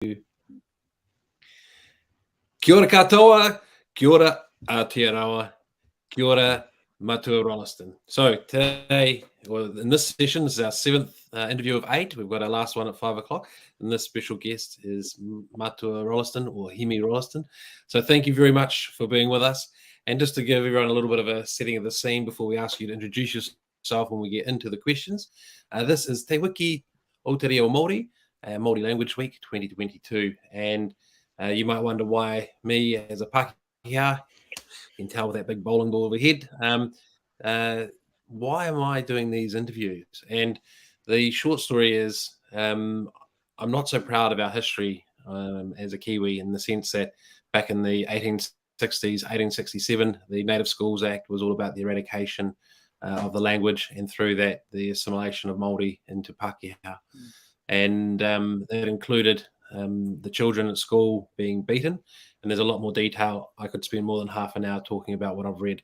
Kia ora katoa, kia ora Aotearoa, kia ora Hemi Rolleston. So today, well, in this session, this is our 7th interview of 8. We've got our last one at 5 o'clock. And this special guest is Hemi Rolleston, or Hemi Rolleston. So thank you very much for being with us. And just to give everyone a little bit of a setting of the scene before we ask you to introduce yourself when we get into the questions. This is Te Wiki Aotearoa Māori, Māori Language Week 2022. And you might wonder why me as a Pākehā, you can tell with that big bowling ball overhead, why am I doing these interviews? And the short story is I'm not so proud of our history as a Kiwi, in the sense that back in the 1860s, 1867, the Native Schools Act was all about the eradication of the language, and through that, the assimilation of Māori into Pākehā. And that included the children at school being beaten. And there's a lot more detail. I could spend more than half an hour talking about what I've read,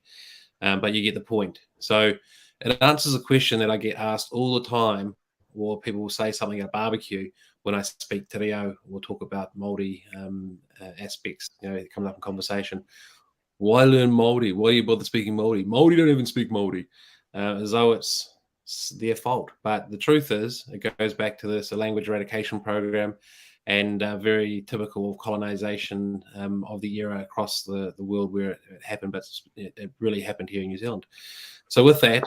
but you get the point. So it answers a question that I get asked all the time, or people will say something at a barbecue when I speak te reo or talk about Māori aspects, it comes up in conversation. Why learn Māori? Why do you bother speaking Māori? Māori don't even speak Māori, as though it's their fault. But the truth is, it goes back to this language eradication program, and very typical of colonization of the era across the world where it happened, but it really happened here in New Zealand. So with that,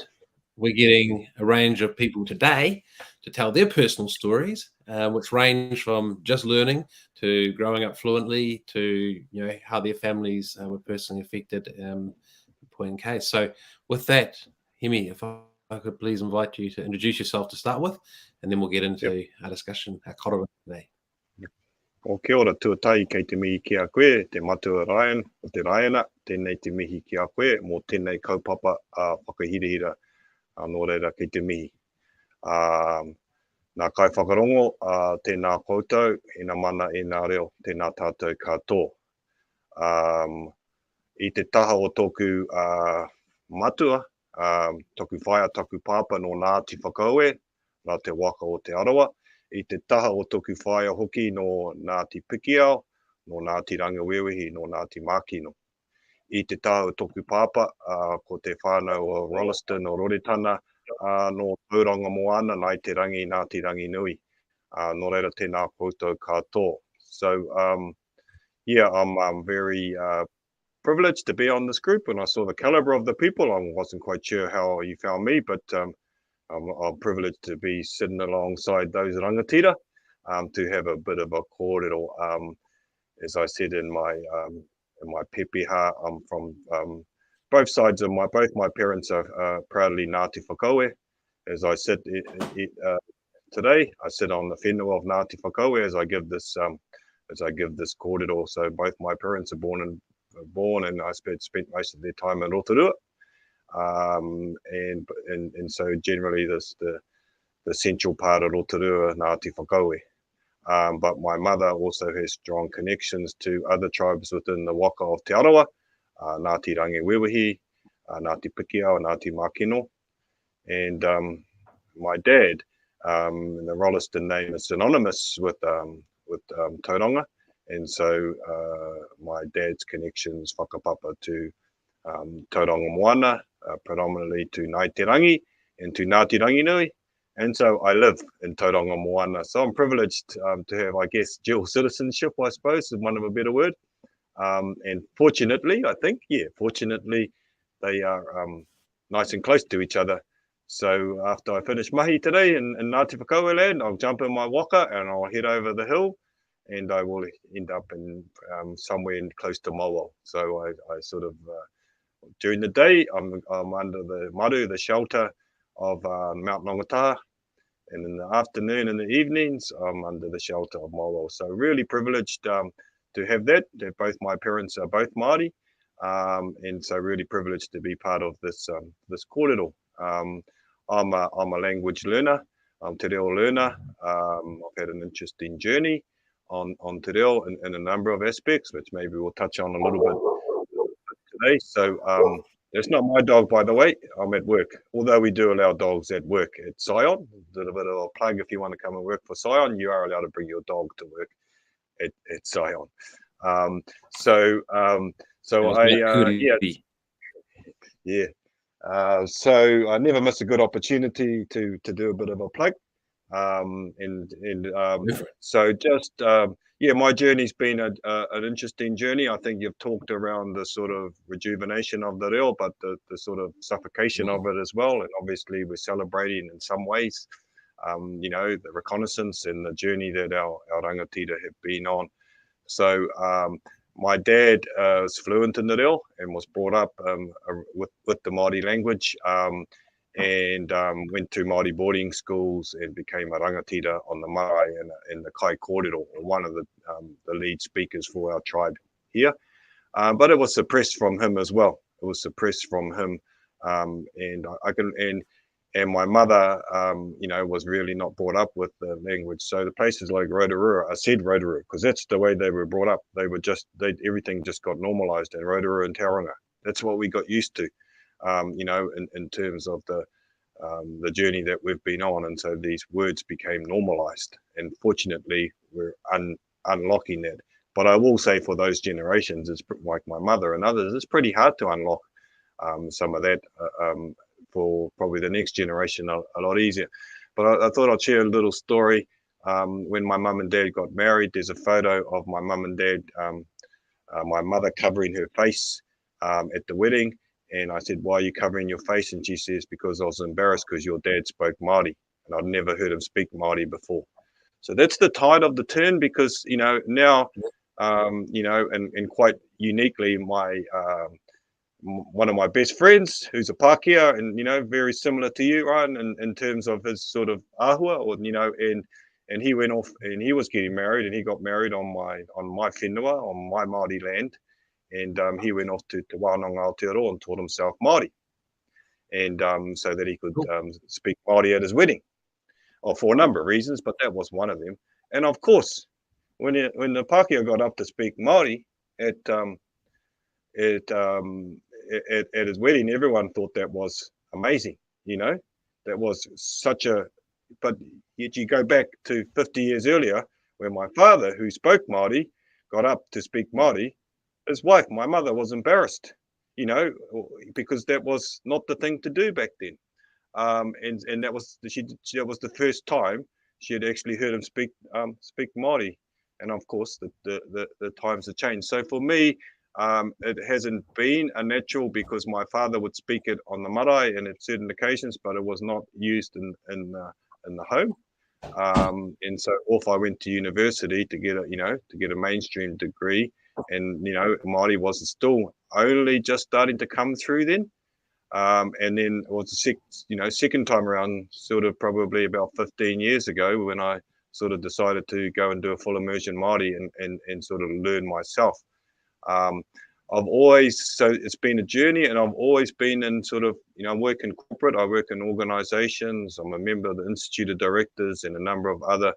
we're getting a range of people today to tell their personal stories, which range from just learning to growing up fluently to how their families were personally affected, point in case. So with that, Hemi, if I could please invite you to introduce yourself to start with, and then we'll get into our discussion, our kōrero today. O kia ora tuatai kei te mihi ki a koe, te matua Ryan o te Raiana, tēnei te mihi ki a koe, mō tēnei kaupapa whakahirihira nō reira kei te mihi. Nā kai whakarongo, tēnā koutou, ina mana e nā reo, tēnā tātou katoa. I te taha o tōku matua, tōku whaia, tōku pāpa no Ngāti whakaue, nā te waka o te arawa. I te taha o tōku whaia hoki no Ngāti Pikiao, no Ngāti Rangawewehi, no Ngāti Mākino. I te taha o tōku pāpa, ko te whānau o Rolleston o Roretana, no Tauranga Moana, nai te rangi Ngāti Rangi Nui. Nō reira tēnā koutou katoa. So, I'm very privileged to be on this group. When I saw the caliber of the people, I wasn't quite sure how you found me, but I'm privileged to be sitting alongside those rangatira, to have a bit of a kōrero. As I said in my pepeha, I'm from both sides of both my parents are proudly Ngāti Whakaue. As I said today, I sit on the whenua of Ngāti Whakaue as I give this kōrero. So both my parents are born and I spent most of their time in Rotorua. And so generally the central part of Rotorua, Ngāti Whakaue. But my mother also has strong connections to other tribes within the waka of Te Arawa, Ngāti Rangawewehi, Ngāti Pikiao, Ngāti Mākino. And my dad, the Rolleston name is synonymous with Tauranga. And so my dad's connections whakapapa to Tauranga Moana, predominantly to Ngāi Te Rangi and to Ngāti Rangi Nui. And so I live in Tauranga Moana. So I'm privileged to have, I guess, dual citizenship, I suppose, is one of a better word. And fortunately, fortunately, they are nice and close to each other. So after I finish mahi today in Ngāti Whakaue land, I'll jump in my waka and I'll head over the hill, and I will end up in somewhere close to Mowal. So I sort of, during the day, I'm under the maru, the shelter of Mount Rangataha, and in the afternoon and the evenings, I'm under the shelter of Mowal. So really privileged to have that. Both my parents are both Māori, and so really privileged to be part of this kōrero. I'm a language learner. I'm te reo learner. I've had an interesting journey on te reo in a number of aspects, which maybe we'll touch on a little bit today. So it's not my dog, by the way. I'm at work. Although we do allow dogs at work at Scion. A little bit of a plug: if you want to come and work for Scion, you are allowed to bring your dog to work. at Zion. So I never miss a good opportunity to do a bit of a plug. So just my journey's been an interesting journey. I think you've talked around the sort of rejuvenation of the reo, but the sort of suffocation of it as well. And obviously we're celebrating in some ways, the reconnaissance and the journey that our rangatira have been on. So my dad is fluent in the reo and was brought up with the Māori language. And went to Māori boarding schools and became a rangatira on the marae and the Kōrero, one of the lead speakers for our tribe here. But it was suppressed from him as well. It was suppressed from him, and my mother, was really not brought up with the language. So the places like Rotorua, I said Rotorua because that's the way they were brought up. Everything just got normalized in Rotorua and Tauranga. That's what we got used to. In terms of the journey that we've been on, and so these words became normalized, and fortunately we're unlocking that. But I will say for those generations, it's like my mother and others, it's pretty hard to unlock some of that. For probably the next generation, a lot easier. But I thought I'd share a little story. When my mum and dad got married, there's a photo of my mum and dad, my mother covering her face at the wedding. And I said, why are you covering your face? And she says, because I was embarrassed because your dad spoke Māori and I'd never heard him speak Māori before. So that's the tide of the turn, because, now, and quite uniquely, one of my best friends, who's a Pākehā and, very similar to you, Ryan, in terms of his sort of āhua, and he went off and he was getting married, and he got married on my whenua, on my Māori land. And he went off to Te Wānanga Aotearoa and taught himself Māori, and so that he could speak Māori at his wedding, for a number of reasons, but that was one of them. And of course, when the Pākehā got up to speak Māori at his wedding, everyone thought that was amazing. That was such a. But yet you go back to 50 years earlier, when my father, who spoke Māori, got up to speak Māori. His wife, my mother, was embarrassed, because that was not the thing to do back then, and that was that was the first time she had actually heard him speak Māori, and of course the times have changed. So for me, it hasn't been a natural, because my father would speak it on the marae and at certain occasions, but it was not used in the home. And so off I went to university to get a mainstream degree. And Māori was still only just starting to come through then, and then it was the second time around, sort of probably about 15 years ago, when I sort of decided to go and do a full immersion Māori and sort of learn myself. So it's been a journey, and I've always been in sort of, I work in corporate, I work in organisations, I'm a member of the Institute of Directors and a number of other,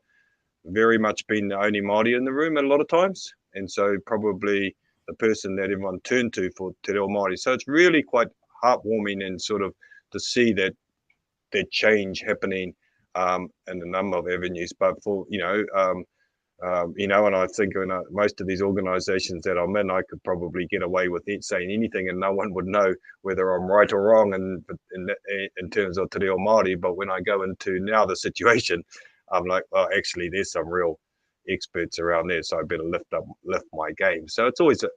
very much been the only Māori in the room at a lot of times. And so probably the person that everyone turned to for te reo Māori. So it's really quite heartwarming, and sort of to see that change happening in a number of avenues. But for, and I think most of these organisations that I'm in, I could probably get away with it, saying anything and no one would know whether I'm right or wrong in terms of te reo Māori. But when I go into now the situation, I'm like, well, actually, there's some real experts around there, so I better lift my game. So it's always a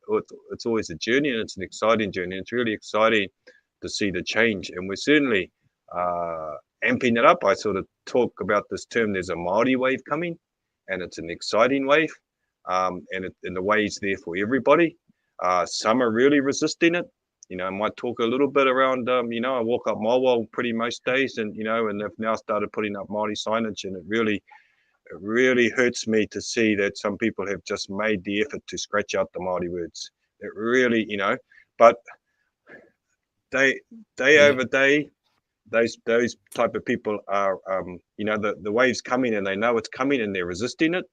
journey, and it's an exciting journey. It's really exciting to see the change, and we're certainly amping it up. I sort of talk about this term, there's a Māori wave coming, and it's an exciting wave, and the wave's there for everybody. Some are really resisting it. I might talk a little bit around, I walk up Mawal pretty most days, and and they've now started putting up Māori signage, and it really hurts me to see that some people have just made the effort to scratch out the Māori words. It really, but day over day, those type of people are, the wave's coming, and they know it's coming, and they're resisting it.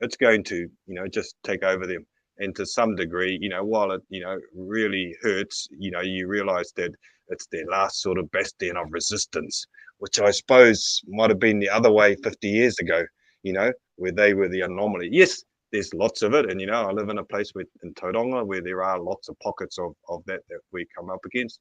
It's going to, just take over them. And to some degree, while it, really hurts, you realize that it's their last sort of bastion of resistance, which I suppose might have been the other way 50 years ago, where they were the anomaly. Yes, there's lots of it. And, you know, I live in a place in Tauranga where there are lots of pockets of that we come up against.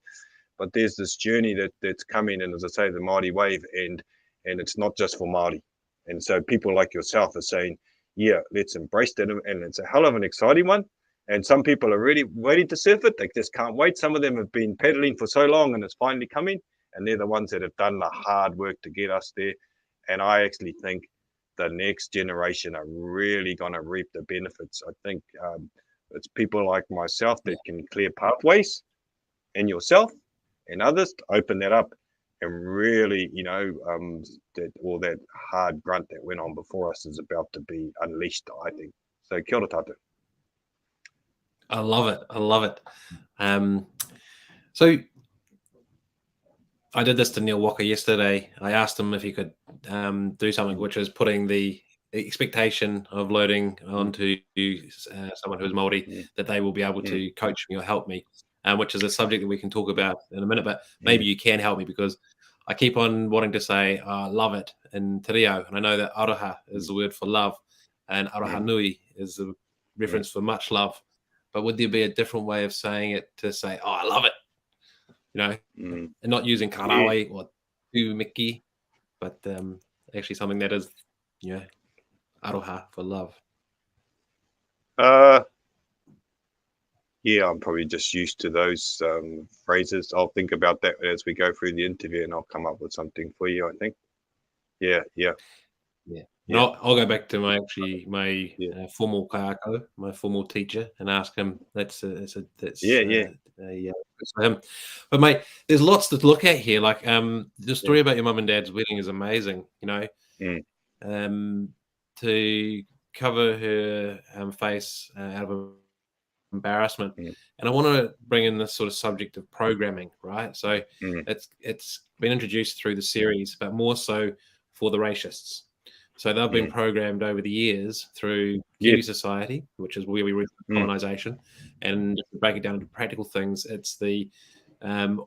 But there's this journey that's coming, and as I say, the Māori wave, and it's not just for Māori. And so people like yourself are saying, yeah, let's embrace that. And it's a hell of an exciting one. And some people are really waiting to surf it. They just can't wait. Some of them have been paddling for so long and it's finally coming. And they're the ones that have done the hard work to get us there. And I actually think the next generation are really going to reap the benefits. I think it's people like myself that can clear pathways, and yourself and others to open that up and really, you know, that all that hard grunt that went on before us is about to be unleashed, I think. So kia ora tātou. I love it. I love it. So I did this to Neil Walker yesterday. I asked him if he could do something, which is putting the expectation of loading onto someone who is Māori, that they will be able to coach me or help me, which is a subject that we can talk about in a minute. But maybe you can help me, because I keep on wanting to say, I love it in te reo. And I know that aroha is the word for love, and aroha nui is the reference for much love. But would there be a different way of saying it to say, oh, I love it? You know, and not using karawe or miki, but actually something that is, you know, aroha for love. Yeah, I'm probably just used to those phrases. I'll think about that as we go through the interview, and I'll come up with something for you, I think. Yeah. No, I'll go back to my formal kayako, my formal teacher, and ask him. That's for him. But mate, there's lots to look at here. Like the story about your mum and dad's wedding is amazing. You know, to cover her face out of embarrassment, and I want to bring in this sort of subject of programming, right? So it's been introduced through the series, but more so for the racists. So they've been programmed over the years through Kiwi society, which is where we reach colonization, and to break it down into practical things, it's the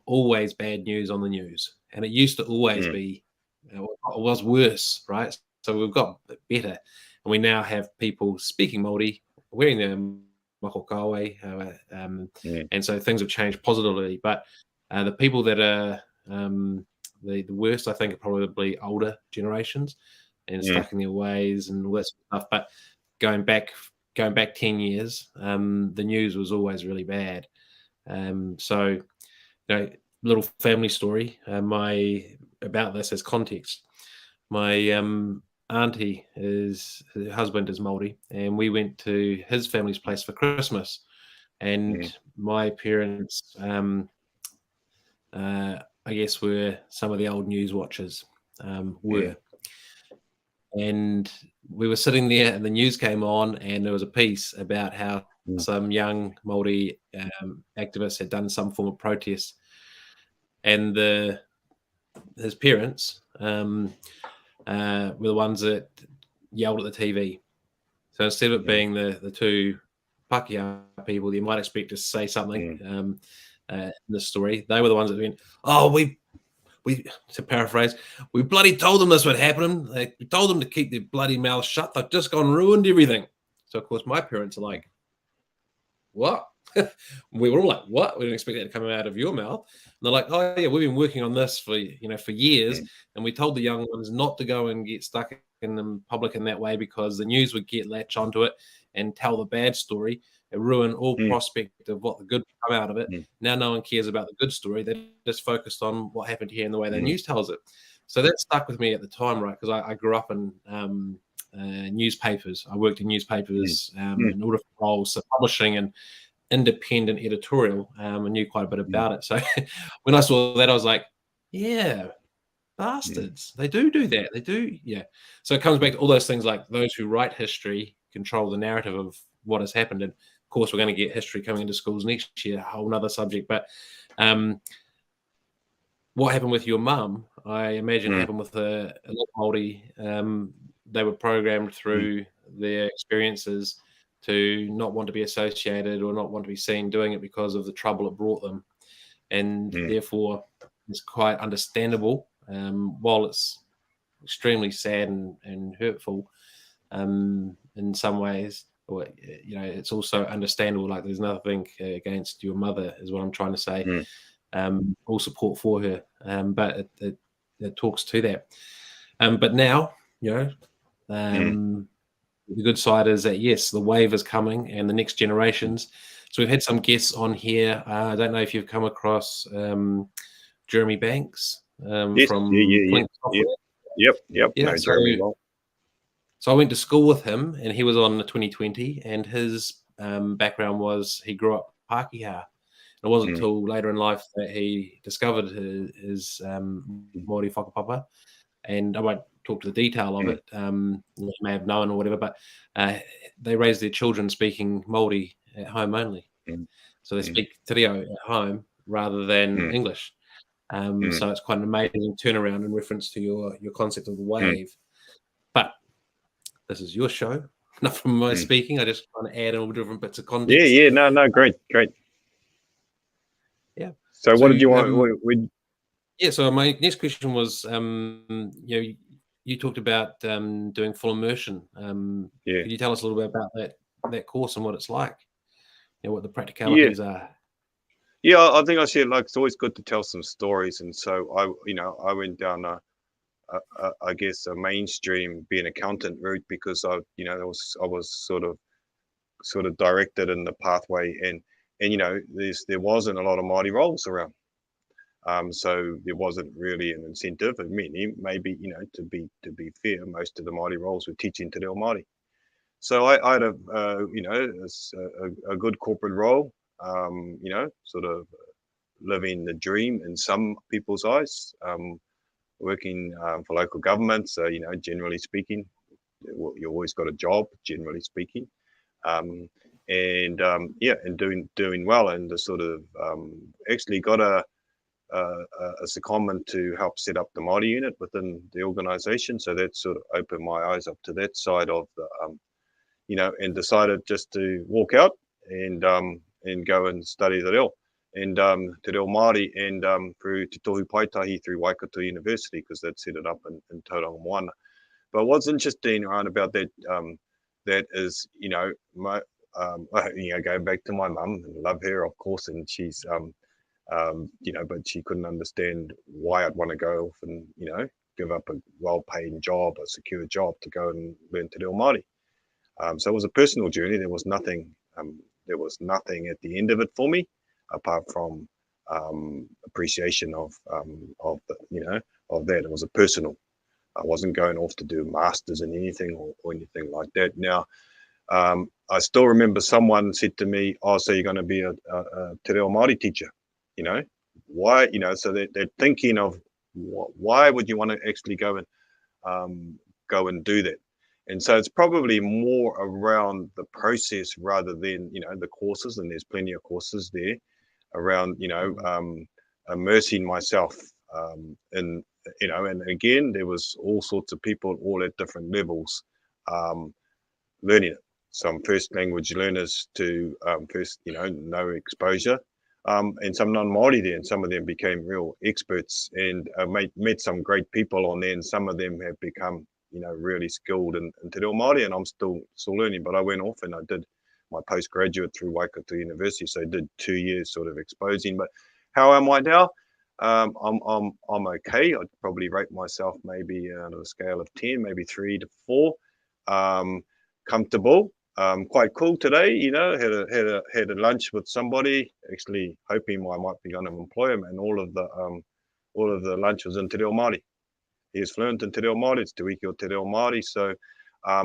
always bad news on the news, and it used to always be, it was worse, right? So we've got better, and we now have people speaking Māori, wearing their mako kawe, and so things have changed positively. But the people that are the worst, I think, are probably older generations and stuck in their ways and all that sort of stuff. But going back 10 years, the news was always really bad. So, you know, little family story. About this as context. My auntie, her husband is Māori, and we went to his family's place for Christmas. And my parents, I guess, were some of the old news watchers. And we were sitting there, and the news came on, and there was a piece about how some young Māori activists had done some form of protest, and his parents were the ones that yelled at the TV. So instead of it being the two Pākehā people you might expect to say something in the story, they were the ones that went, oh, we to paraphrase, we bloody told them this would happen. We told them to keep their bloody mouths shut. They've just gone and ruined everything. So, of course, my parents are like, what? We were all like, what? We didn't expect that to come out of your mouth. And they're like, oh, yeah, we've been working on this for years. And we told the young ones not to go and get stuck in the public in that way, because the news would latch onto it and tell the bad story and ruin all prospect of what the good would come out of it. Now no one cares about the good story. They're just focused on what happened here and the way the news tells it. So that stuck with me at the time, right? Because I grew up in newspapers. I worked in newspapers in all different roles, so publishing and independent editorial. I knew quite a bit about it. So when I saw that, I was like, yeah, bastards. They do that. They do, yeah. So it comes back to all those things, like those who write history control the narrative of what has happened. And of course, we're going to get history coming into schools next year, a whole nother subject. But what happened with your mum, I imagine happened with a lot of Māori. They were programmed through their experiences to not want to be associated or not want to be seen doing it because of the trouble it brought them. And therefore, it's quite understandable, while it's extremely sad and hurtful in some ways, or, you know, it's also understandable. Like, there's nothing against your mother, is what I'm trying to say. All support for her, but it talks to that. But now, you know, the good side is that, yes, the wave is coming and the next generations. So we've had some guests on here. I don't know if you've come across Jeremy Banks Yes, from yep. Yeah, No, Jeremy. So I went to school with him, and he was on the 2020, and his background was he grew up Pākehā. It wasn't until later in life that he discovered his Māori whakapapa, and I won't talk to the detail of it. You may have known or whatever, but they raise their children speaking Māori at home only. So they speak te reo at home rather than English. So it's quite an amazing turnaround in reference to your concept of the wave. But this is your show, not from my speaking. I just want to add all different bits of context. Yeah, no, great. Yeah. So what did you want? Yeah, so my next question was, you know, you talked about doing full immersion. Could you tell us a little bit about that course and what it's like? You know, what the practicalities are. Yeah, I think I said, like, it's always good to tell some stories, and so I went down I guess a mainstream being accountant route because I was sort of directed in the pathway, and you know, there wasn't a lot of Māori roles around. So there wasn't really an incentive. I mean, maybe, you know, to be fair, most of the Māori roles were teaching te reo Māori. So I had a good corporate role, you know, sort of living the dream in some people's eyes, working for local governments. You know, generally speaking, you always got a job, generally speaking. And doing well, and the sort of actually got a secondment to help set up the Māori unit within the organisation. So that sort of opened my eyes up to that side of the, you know, and decided just to walk out and go and study the reo and te reo Māori, and through Te Tohu Paitahi through Waikato University, because they'd set it up in Tauranga Moana. But what's interesting around about that, that is, you know, my you know, going back to my mum, and love her, of course, and she's you know, but she couldn't understand why I'd want to go off and, you know, give up a well-paid job, a secure job, to go and learn te reo Māori. So it was a personal journey. There was nothing at the end of it for me, apart from appreciation of the, you know, of that. It was a personal. I wasn't going off to do masters in anything or anything like that. Now, I still remember someone said to me, "Oh, so you're going to be a te reo Māori teacher?" You know, why? You know, so they're thinking of why would you want to actually go and do that? And so it's probably more around the process rather than, you know, the courses. And there's plenty of courses there around, you know, immersing myself in, you know, and again, there was all sorts of people all at different levels learning it. Some first language learners to first, you know, no exposure, and some non-Māori there, and some of them became real experts, and met some great people on there, and some of them have become, you know, really skilled in te reo Māori, and I'm still learning. But I went off and I did my postgraduate through Waikato University, so I did 2 years sort of exposing. But how am I now? I'm okay. I'd probably rate myself maybe on a scale of 10, maybe 3 to 4. Comfortable. Quite cool today, you know. Had a lunch with somebody, actually hoping I might be going to employ him, and all of the lunch was in te reo Māori. He is fluent in te reo Māori. It's te wiki o te reo Māori. So I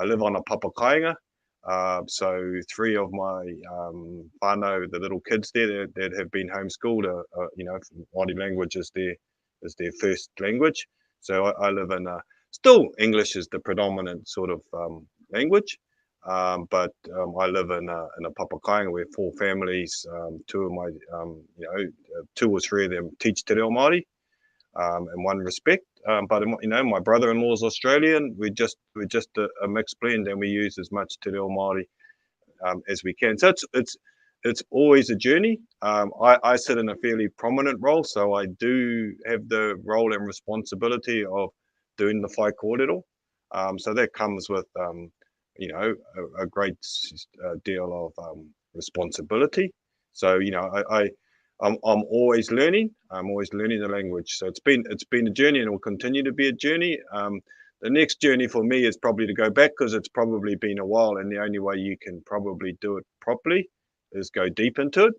live on a papa kāinga. So 3 of my whānau, the little kids there that have been homeschooled, you know, Māori language is their first language. So I live in still English is the predominant sort of language, but I live in a papa kāinga where 4 families, 2 of my, you know, 2 or 3 of them teach te reo Māori in one respect. But, you know, my brother-in-law is Australian. We're just a mixed blend, and we use as much te reo Māori as we can. So it's always a journey. I sit in a fairly prominent role, so I do have the role and responsibility of doing the whai kōrero. So that comes with a great deal of responsibility. So, I'm always learning. I'm always learning the language. So it's been a journey, and it will continue to be a journey. The next journey for me is probably to go back, because it's probably been a while, and the only way you can probably do it properly is go deep into it.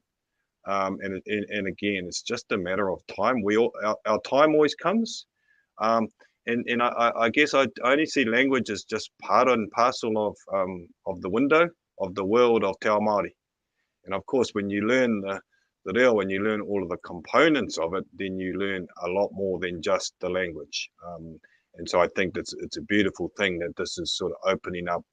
And again, it's just a matter of time. Our time always comes. And I guess I only see language as just part and parcel of the window of the world of Te Ao Māori. And of course, when you learn the reo, when you learn all of the components of it, then you learn a lot more than just the language. And so I think it's a beautiful thing that this is sort of opening up.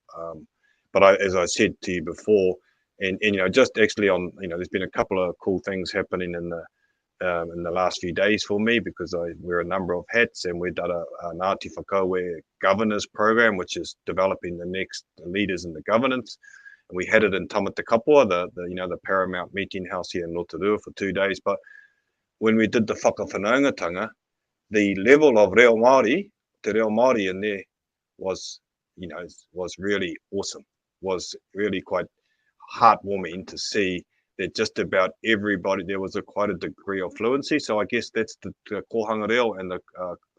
But as I said to you before, and just actually on, there's been a couple of cool things happening in the last few days for me, because I wear a number of hats, and we've done a Ngāti Whakaue governors program, which is developing the next leaders in the governance. And we had it in Tamata Kapua, the Paramount Meeting House here in Rotorua, for 2 days. But when we did the whakawhanaungatanga, the level of reo Māori, te reo Māori in there was really awesome. Was really quite heartwarming to see that just about everybody, there was quite a degree of fluency. So I guess that's the kohanga reo and the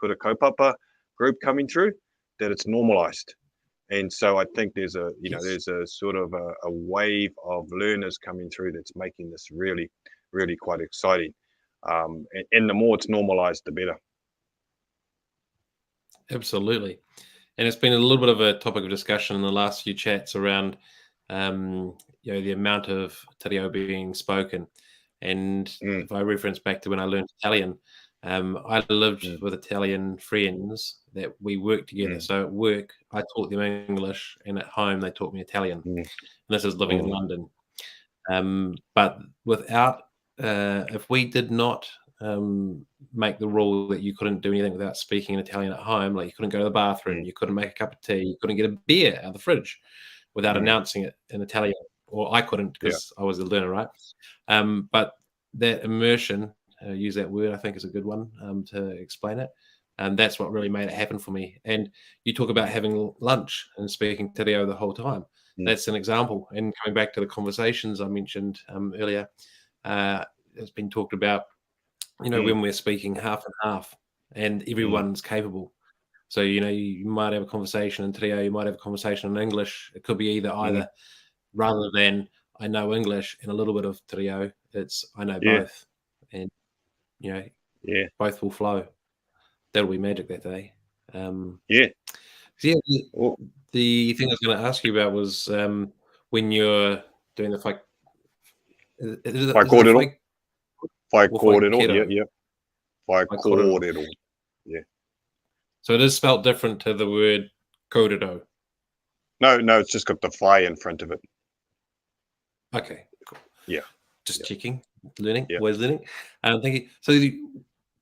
kura kaupapa group coming through, that it's normalized. And so I think there's a sort of a wave of learners coming through that's making this really, really quite exciting. And the more it's normalized, the better. Absolutely. And it's been a little bit of a topic of discussion in the last few chats around, the amount of te reo being spoken. And if I reference back to when I learned Italian, I lived with Italian friends that we worked together. So at work, I taught them English, and at home, they taught me Italian. And this is living in London. But without, if we did not make the rule that you couldn't do anything without speaking in Italian at home, like you couldn't go to the bathroom, you couldn't make a cup of tea, you couldn't get a beer out of the fridge without announcing it in Italian, or I couldn't, because I was a learner, right? But that immersion, use that word, I think is a good one to explain it. And that's what really made it happen for me. And you talk about having lunch and speaking te reo the whole time. That's an example. And coming back to the conversations I mentioned earlier, it's been talked about, when we're speaking half and half, and everyone's capable. So, you might have a conversation in te reo, you might have a conversation in English. It could be either, rather than I know English and a little bit of te reo, it's I know both. And, both will flow. That'll be magic that day. The thing I was going to ask you about was when you're doing the Kōrero. Kōrero. Yeah. So it is spelled different to the word Kōrero. No, it's just got the whai in front of it. Okay, cool. Yeah. Just checking, learning, always learning. Thank you. So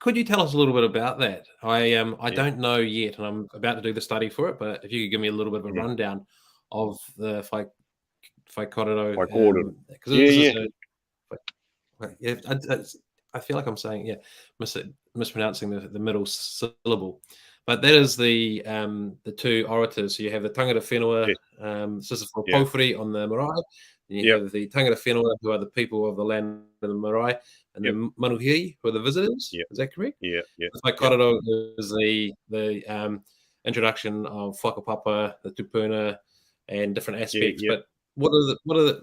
could you tell us a little bit about that? I don't know yet, and I'm about to do the study for it, but if you could give me a little bit of a rundown of the whai kōrero. I feel like I'm saying, mispronouncing the middle syllable. But that is the two orators. So you have the tangata whenua, this is for Pōwhiri on the marae. And you have the tangata whenua, who are the people of the land of the marae, and the manuhiri, who are the visitors. Is that correct? Yeah. The whai kōrero is the introduction of whakapapa, the tupuna, and different aspects. But what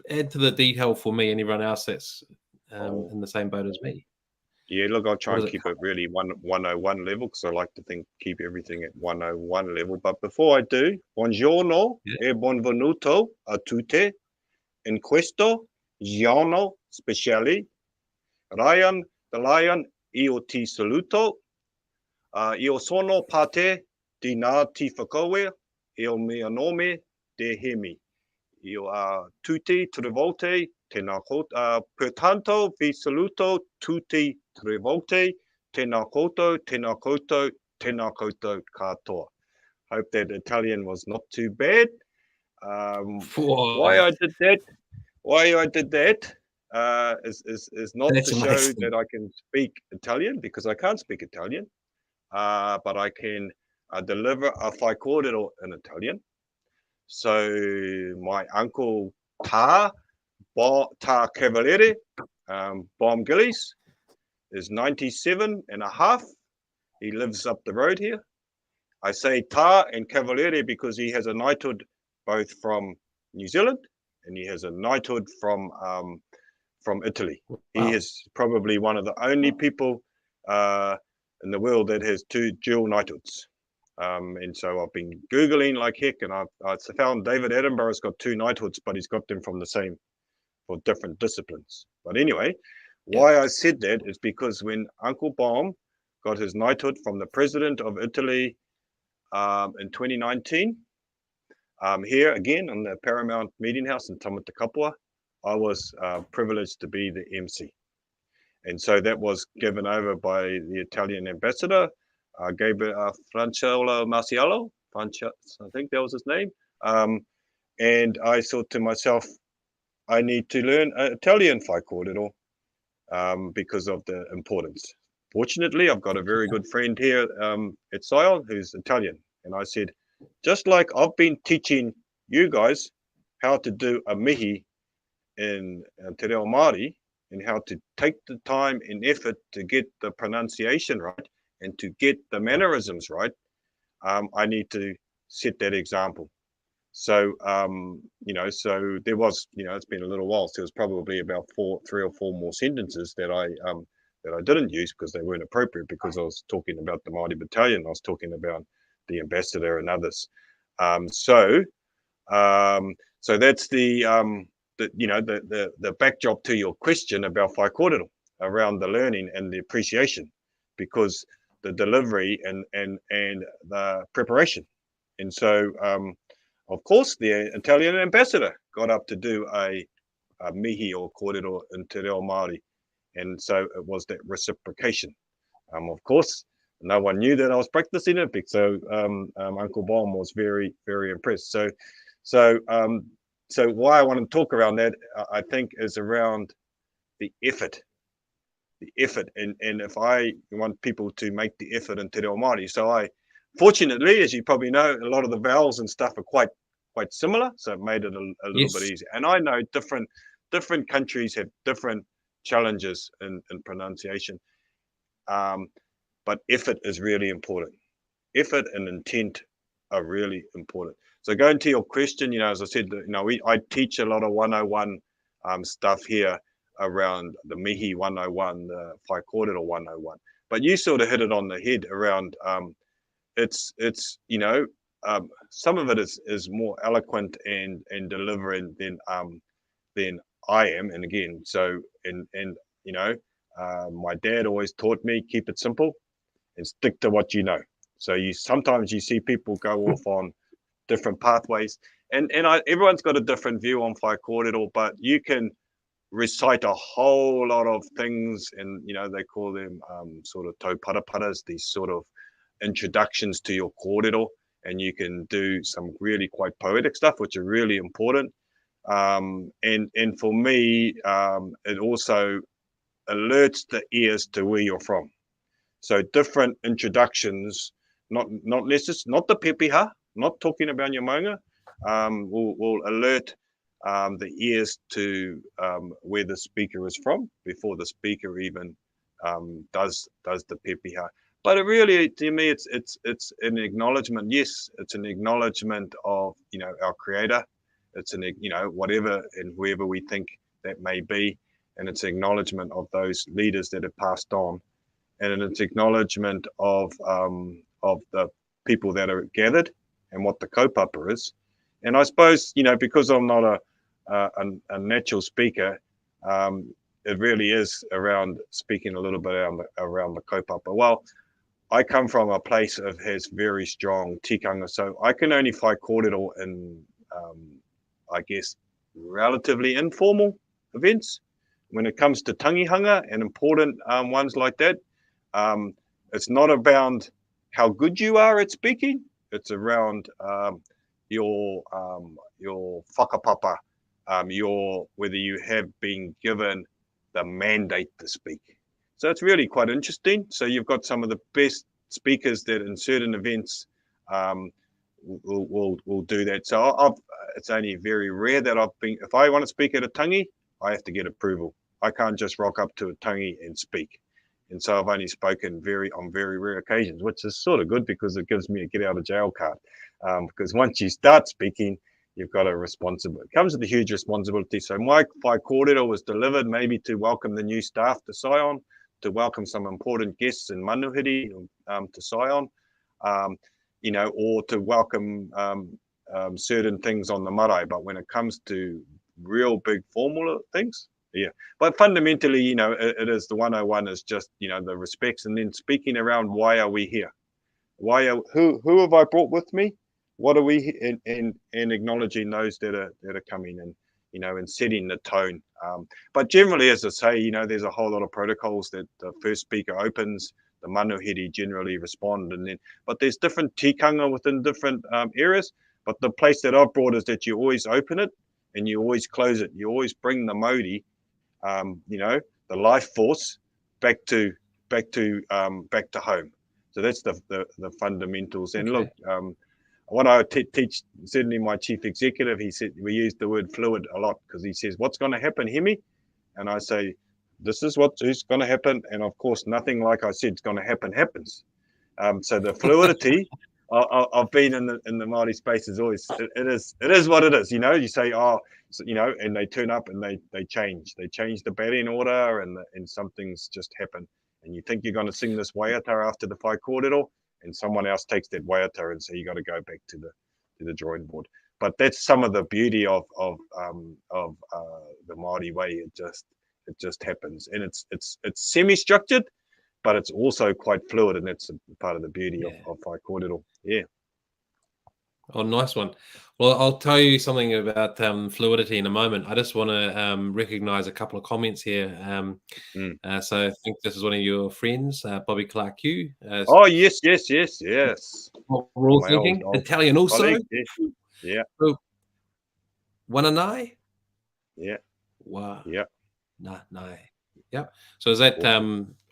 add to the detail for me and everyone else that's in the same boat as me? Yeah, look, I'll try and keep it really 101 level, because I like to keep everything at 101 level. But before I do, buongiorno e benvenuto a tutte in questo giorno speciale. Ryan the Lion, io ti saluto. Io sono parte di Ngāti Whakaue, il mio nome de Hemi. Io tutti tre volte, tēnā koutou, pertanto vi saluto tutti tre volte, tēnā koutou, tēnā koutou, tēnā koutou katoa. Hope that Italian was not too bad. Why I did that is not to show that I can speak Italian, because I can't speak Italian, but I can deliver a whai kōrero in Italian. So my uncle Tā Cavaliere, Bomb Gillies, is 97 and a half. He lives up the road here. I say Tā and Cavaliere because he has a knighthood both from New Zealand and he has a knighthood from Italy. Wow. He is probably one of the only people in the world that has two dual knighthoods. And so I've been Googling like heck, and I found David Attenborough's got two knighthoods, but he's got them from the same, for different disciplines. But anyway, why I said that is because when Uncle Bomb got his knighthood from the president of Italy in 2019, here again on the Paramount Meeting House in Tamata Kapua, I was privileged to be the MC. And so that was given over by the Italian ambassador, Francesco Marcialo, I think that was his name. And I thought to myself, I need to learn Italian whai kōrero because of the importance. Fortunately, I've got a very good friend here at Sion who's Italian. And I said, just like I've been teaching you guys how to do a mihi in te reo Māori, and how to take the time and effort to get the pronunciation right and to get the mannerisms right, I need to set that example. So, so there was, it's been a little while, so there's probably about 3 or 4 more sentences that I didn't use because they weren't appropriate, because I was talking about the Māori Battalion, I was talking about the ambassador and others. So that's the backdrop to your question about whai kōrero, around the learning and the appreciation, because the delivery and the preparation. And so, of course, the Italian ambassador got up to do a mihi or kōrero in te reo Māori. And so it was that reciprocation. Of course, no one knew that I was practicing it, so Uncle Bomb was very, very impressed. So why I want to talk around that, I think, is around the effort. And if I want people to make the effort in te reo Māori, so fortunately, as you probably know, a lot of the vowels and stuff are quite similar, so it made it a little bit easier. And I know different countries have different challenges in pronunciation, but effort is really important. Effort and intent are really important. So going to your question, as I said, I teach a lot of 101 stuff here around the mihi 101, the whai kōrero 101. But you sort of hit it on the head around it's some of it is more eloquent and delivering than I am. And again, so my dad always taught me, keep it simple and stick to what you know. So sometimes you see people go off on different pathways, and everyone's got a different view on whai kōrero, but you can recite a whole lot of things, and they call them sort of tauparaparas, these sort of introductions to your kōrero, and you can do some really quite poetic stuff, which are really important. And for me, it also alerts the ears to where you're from. So different introductions, not the pepeha, not talking about your maunga, will alert the ears to where the speaker is from before the speaker even does the pepeha. But it really, to me, it's an acknowledgement. Yes, it's an acknowledgement of our Creator. It's an whatever and whoever we think that may be, and it's an acknowledgement of those leaders that have passed on, and it's acknowledgement of the people that are gathered and what the kaupapa is. And I suppose because I'm not a natural speaker, it really is around speaking a little bit around the kaupapa. Well, I come from a place that has very strong tikanga, so I can only whai kōrero in, I guess, relatively informal events. When it comes to tangihanga and important ones like that, it's not about how good you are at speaking. It's around your whakapapa, whether you have been given the mandate to speak. So it's really quite interesting. So you've got some of the best speakers that in certain events will do that. So it's only very rare that if I want to speak at a tangi, I have to get approval. I can't just rock up to a tangi and speak. And so I've only spoken on very rare occasions, which is sort of good because it gives me a get out of jail card. Because once you start speaking, you've got a responsibility. It comes with a huge responsibility. So my whai kōrero was delivered maybe to welcome the new staff to Sion, to welcome some important guests in Manuhiri to Sion, or to welcome certain things on the marae. But when it comes to real big formal things, yeah. But fundamentally, it is the 101 is just, the respects, and then speaking around why are we here? Who have I brought with me? What are we and acknowledging those that are coming in, and setting the tone. But generally, as I say, there's a whole lot of protocols that the first speaker opens, the manuhiri generally respond, but there's different tikanga within different areas. But the place that I've brought is that you always open it and you always close it. You always bring the mauri, the life force back to home. So that's the fundamentals. And look, what I teach, certainly my chief executive, he said we use the word fluid a lot because he says, "What's going to happen, Hemi?" And I say, "This is who's going to happen." And of course, nothing like I said is going to happen happens. So the fluidity. I've been in the Māori space is always it is what it is. You say and they turn up and they change the batting order and some things just happen, and you think you're going to sing this waiata after the whai kōrero, and someone else takes that waiata, and so you got to go back to the drawing board. But that's some of the beauty of the Māori way. It just happens, and it's semi-structured, but it's also quite fluid, and that's part of the beauty of whai kōrero. Yeah. Oh, nice one. Well, I'll tell you something about fluidity in a moment. I just want to recognise a couple of comments here. So I think this is one of your friends, Bobby Clark Q. Oh, yes. What we're all thinking. Italian also. Colleague, yeah. So, Wananai? Yeah. Wow. Yeah. Nah. Yep. So is that...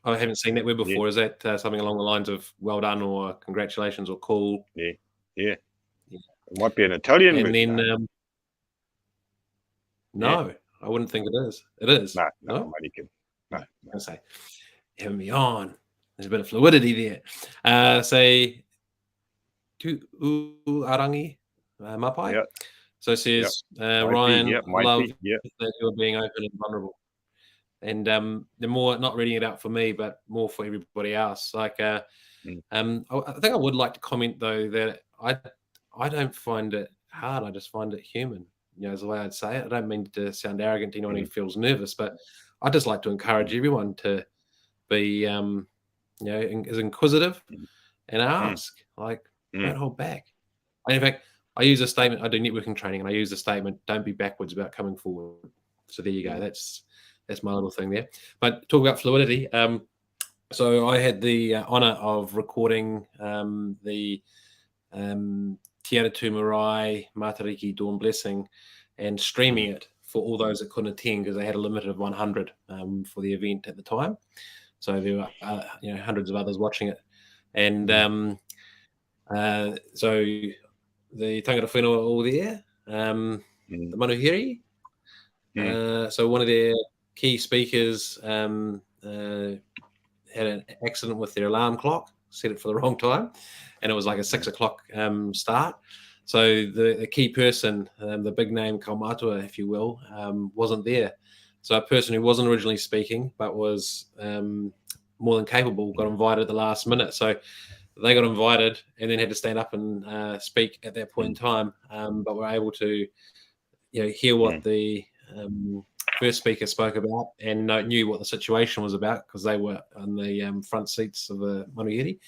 I haven't seen that word before. Is that something along the lines of well done or congratulations or cool? Yeah. It might be an Italian word. And then, no, I wouldn't think it is. It is. No, American. No. I say, Hemi on. There's a bit of fluidity there. Say, tu arangi mapai. Yeah. So it says, Ryan, love that you're being open and vulnerable. And the more, not reading it out for me, but more for everybody else. Like, I think I would like to comment though that I don't find it hard. I just find it human. Is the way I'd say it. I don't mean to sound arrogant to anyone who feels nervous, but I just like to encourage everyone to be, as inquisitive and ask. Like, don't hold back. And in fact, I use a statement. I do networking training, and I use the statement, "Don't be backwards about coming forward." So there you go. That's my little thing there. But talk about fluidity. So I had the honour of recording the Te Aratu Marae Matariki Dawn Blessing and streaming it for all those that couldn't attend because they had a limit of 100 for the event at the time. So there were hundreds of others watching it. And so the tangata whenua were all there, the manuhiri. So one of their key speakers had an accident with their alarm clock, set it for the wrong time, and it was like a 6 o'clock start. So the key person, the big name kaumatua, if you will, wasn't there. So a person who wasn't originally speaking but was more than capable got invited at the last minute. So they got invited and then had to stand up and speak at that point in time, but were able to hear what the first speaker spoke about and knew what the situation was about because they were on the front seats of the manuhiri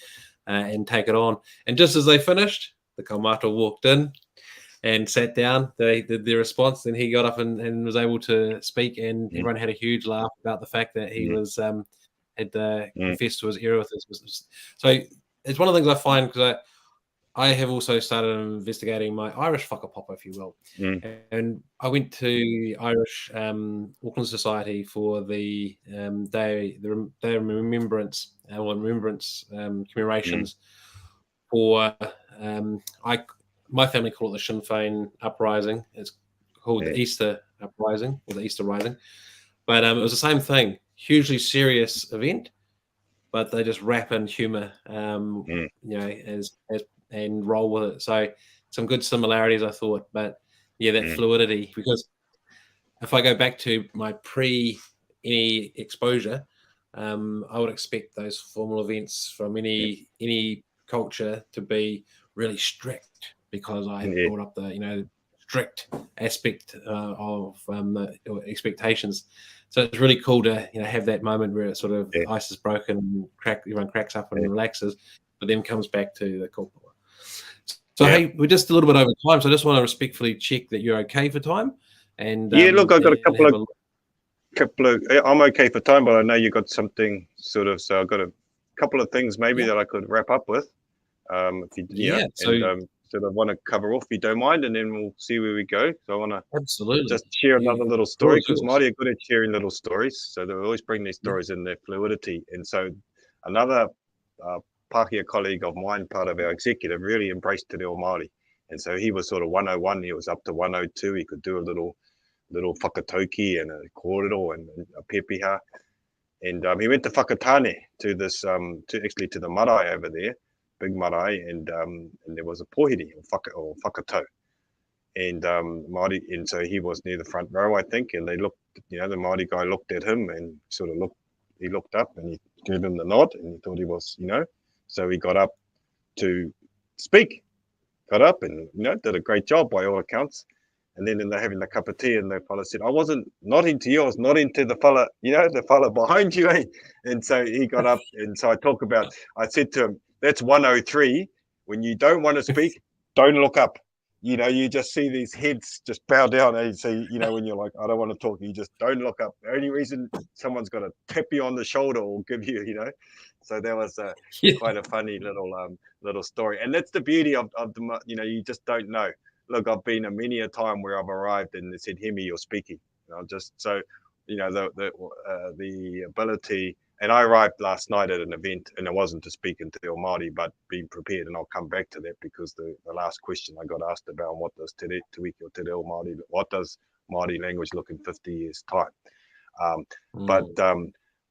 and take it on. And just as they finished, the kaumatua walked in and sat down. They did their response, and he got up and was able to speak, and everyone had a huge laugh about the fact that he was had confessed to his error with his business. So it's one of the things I find because I have also started investigating my Irish whakapapa, if you will. And I went to Irish Auckland Society for the Day of Remembrance, commemorations for my family call it the Sinn Féin uprising. It's called the Easter uprising or the Easter rising. But it was the same thing, hugely serious event, but they just wrap in humour, you know, as and roll with it. So some good similarities, I thought. But yeah, that fluidity, because if I go back to my any exposure, I would expect those formal events from any culture to be really strict, because I brought up the, you know, strict aspect of expectations. So it's really cool to, you know, have that moment where it sort of ice is broken, and everyone cracks up and relaxes, but then comes back to the corporate. So hey, we're just a little bit over time, so I just want to respectfully check that you're okay for time. And look, I've got a couple of. I'm okay for time, but I know you got something sort of. So I've got a couple of things maybe that I could wrap up with. If you, sort of want to cover off, if you don't mind, and then we'll see where we go. So I want to absolutely just share another little story, because Māori are good at sharing little stories. So they always bring these stories in their fluidity. And so another Pākehā colleague of mine, part of our executive, really embraced te reo Māori. And so he was sort of 101, he was up to 102. He could do a little whakatauki and a kōrero and a pepeha. And he went to whakatane to this, to the marae over there, big marae, and there was a pohiri or whakatau. And Māori, and so he was near the front row, I think, and they looked, you know, the Māori guy looked at him and sort of he looked up and he gave him the nod, and he thought he was, you know, so he got up to speak, got up and, you know, did a great job by all accounts. And then they're having a cup of tea, and the fella said, I wasn't nodding to you, I was nodding to the fella, you know, the fella behind you, eh? And so he got up, and so I said to him, that's 103. When you don't want to speak, don't look up. You know, you just see these heads just bow down. And so, you know, when you're like, I don't want to talk, you just don't look up. The only reason someone's got to tap you on the shoulder or give you, you know. So that was quite a funny little story. And that's the beauty of the, you know, you just don't know. Look, I've been many a time where I've arrived and they said, Hemi, you're speaking. You know, just so, you know, the ability. And I arrived last night at an event, and it wasn't to speak in te reo Māori, but being prepared. And I'll come back to that, because the last question I got asked about, what does te wiki or te reo Māori, what does Māori language look in 50 years' time? But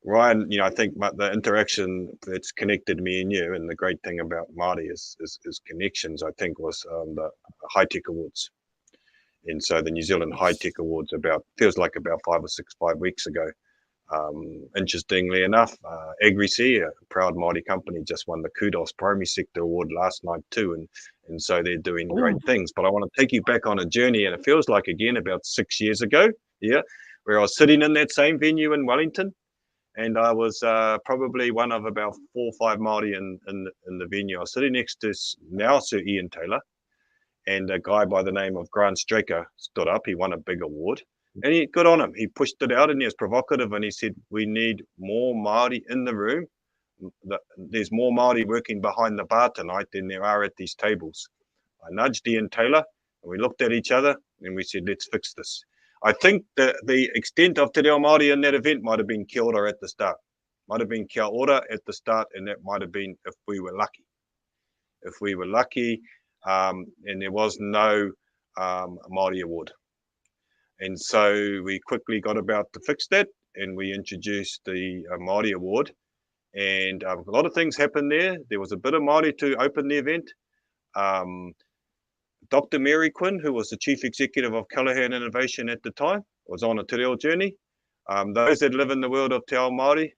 Ryan, you know, I think the interaction that's connected me and you, and the great thing about Māori is connections, I think, was the High Tech Awards. And so the New Zealand High Tech Awards feels like about 5 weeks ago. Interestingly enough, Agri-C, a proud Māori company, just won the Kudos Primary Sector Award last night too, and so they're doing great things. But I want to take you back on a journey, and it feels like, again, about 6 years ago, where I was sitting in that same venue in Wellington, and I was probably one of about 4 or 5 Māori in the venue. I was sitting next to now Sir Ian Taylor, and a guy by the name of Grant Straker stood up. He won a big award. And good on him. He pushed it out, and he was provocative, and he said, we need more Māori in the room. There's more Māori working behind the bar tonight than there are at these tables. I nudged Ian Taylor, and we looked at each other, and we said, let's fix this. I think the extent of te reo Māori in that event might have been kia ora at the start. Might have been kia ora at the start, and that might have been if we were lucky. If we were lucky, and there was no Māori award. And so we quickly got about to fix that, and we introduced the Māori Award. And a lot of things happened there. There was a bit of Māori to open the event. Dr. Mary Quinn, who was the Chief Executive of Callaghan Innovation at the time, was on a te reo journey. Those that live in the world of te ao Māori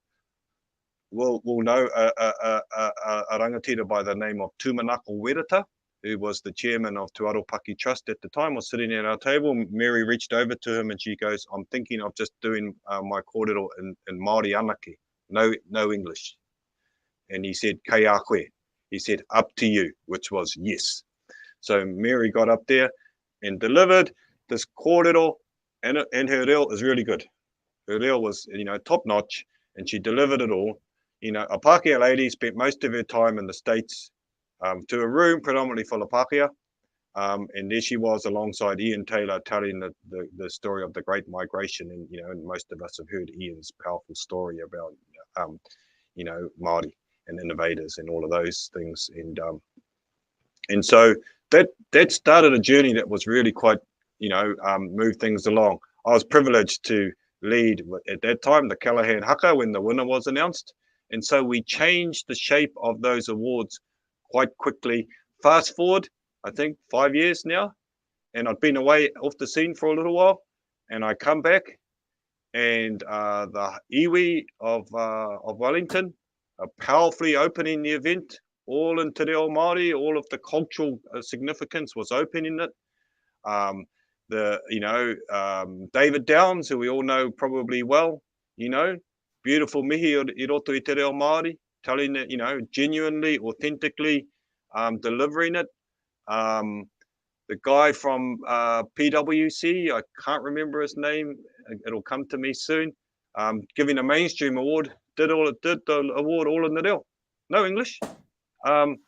will know a rangatira by the name of Tūmanako Wereta, who was the chairman of Te Aropaki Trust at the time, was sitting at our table. Mary reached over to him and she goes, I'm thinking of just doing my kōrero in Māori anake, no English. And he said, kei a koe. He said, up to you, which was yes. So Mary got up there and delivered this kōrero, and her reo is really good. Her reo was, you know, top notch, and she delivered it all. You know, a Pākehā lady spent most of her time in the States, to a room predominantly full of Pākehā, and there she was alongside Ian Taylor telling the story of the Great Migration, and you know, and most of us have heard Ian's powerful story about you know, Māori and innovators and all of those things, and so that started a journey that was really quite, moved things along. I was privileged to lead at that time the Callaghan Haka when the winner was announced, and so we changed the shape of those awards quite quickly. Fast forward, I think 5 years now, and I've been away off the scene for a little while, and I come back, and the iwi of Wellington are powerfully opening the event, all in te reo Māori. All of the cultural significance was opening it. David Downs, who we all know probably well, beautiful mihi I roto I te reo Māori, telling it, genuinely, authentically, delivering it. The guy from PwC, I can't remember his name, it'll come to me soon, giving a mainstream award, did the award all in the reo, no English. And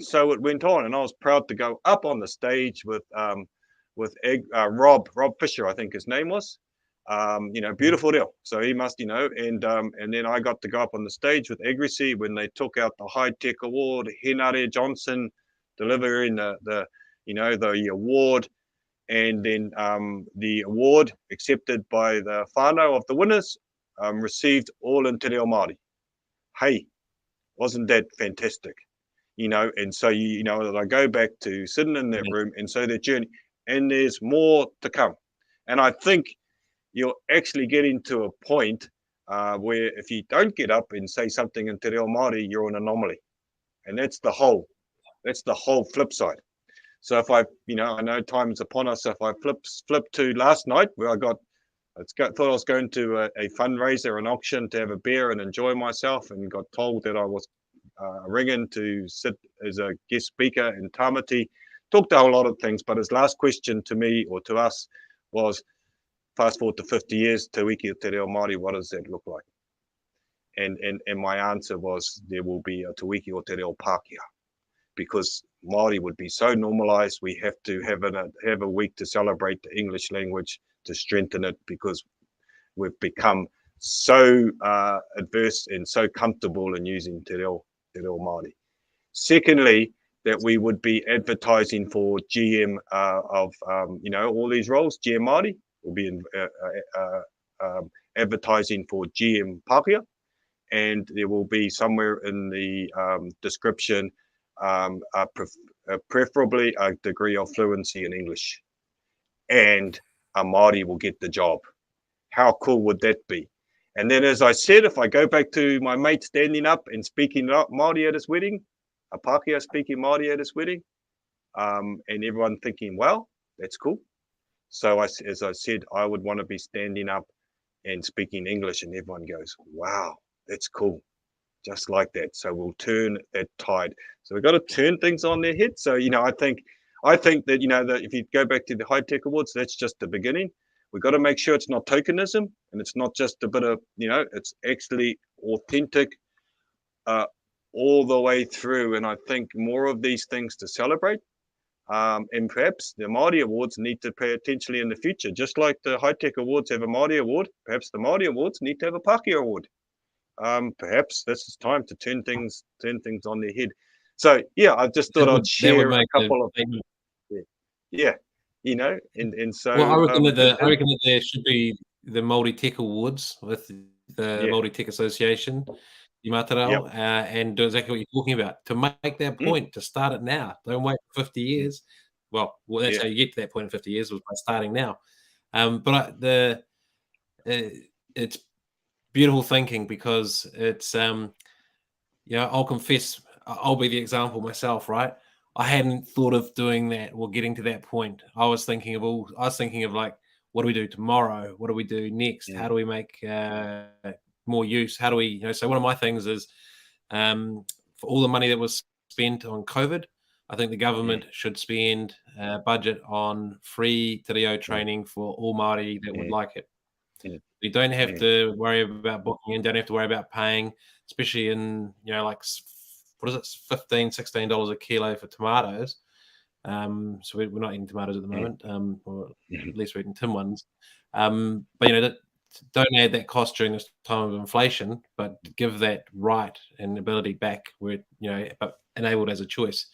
so it went on, and I was proud to go up on the stage with Rob Fisher, I think his name was. Beautiful reo. So he must, and then I got to go up on the stage with Agrisi when they took out the high tech award. Henare Johnson delivering the award, and then the award accepted by the whānau of the winners, received all in te reo Māori. Hey, wasn't that fantastic? And so I go back to sitting in that room, and so that journey, and there's more to come. And I think you're actually getting to a point where if you don't get up and say something in te reo Māori, you're an anomaly, and that's the whole flip side. So if I know time is upon us. So if I flip to last night, where I thought I was going to a fundraiser, an auction, to have a beer and enjoy myself, and got told that I was ringing to sit as a guest speaker in Tamati. Talked a whole lot of things, but his last question to me, or to us, was, fast forward to 50 years, Te Wiki o Te Reo Māori, what does that look like? And my answer was, there will be a Te Wiki o Te Reo Pākehā, because Māori would be so normalized. We have to have a week to celebrate the English language, to strengthen it, because we've become so adverse and so comfortable in using te reo Māori. Secondly, that we would be advertising for GM of all these roles. GM Māori will be advertising for GM Pākehā, and there will be somewhere in the description preferably a degree of fluency in English, and a Māori will get the job. How cool would that be? And then, as I said, if I go back to my mate standing up and speaking Māori at his wedding, a Pākehā speaking Māori at his wedding, and everyone thinking, well, that's cool. So as I said, I would want to be standing up and speaking English, and everyone goes, wow, that's cool. Just like that. So we'll turn that tide. So we've got to turn things on their head. So, I think that, that if you go back to the high tech awards, that's just the beginning. We've got to make sure it's not tokenism, and it's not just a bit of, it's actually authentic all the way through. And I think more of these things to celebrate. And perhaps the Māori Awards need to pay attention in the future. Just like the high tech awards have a Māori award, perhaps the Māori Awards need to have a Pākehā award. Perhaps this is time to turn things on their head. So yeah, I just thought I'd share a couple of and so. Well, I reckon that there should be the Māori Tech Awards with the Māori Tech Association, the Mātarau, and do exactly what you're talking about. To make that point, to start it now. Don't wait for 50 years. Well, that's how you get to that point in 50 years, was by starting now. But it's beautiful thinking, because it's I'll confess, I'll be the example myself, right? I hadn't thought of doing that or getting to that point. I was thinking of like, what do we do tomorrow? What do we do next? How do we make more use? How do we, so one of my things is for all the money that was spent on COVID, I think the government should spend a budget on free te reo training for all Māori that would like it. You don't have to worry about booking and don't have to worry about paying, especially in, like, what is it, $15, $16 a kilo for tomatoes. So we're not eating tomatoes at the moment, or at least we're eating tin ones. But, don't add that cost during this time of inflation, but give that right and ability back where, but enabled as a choice.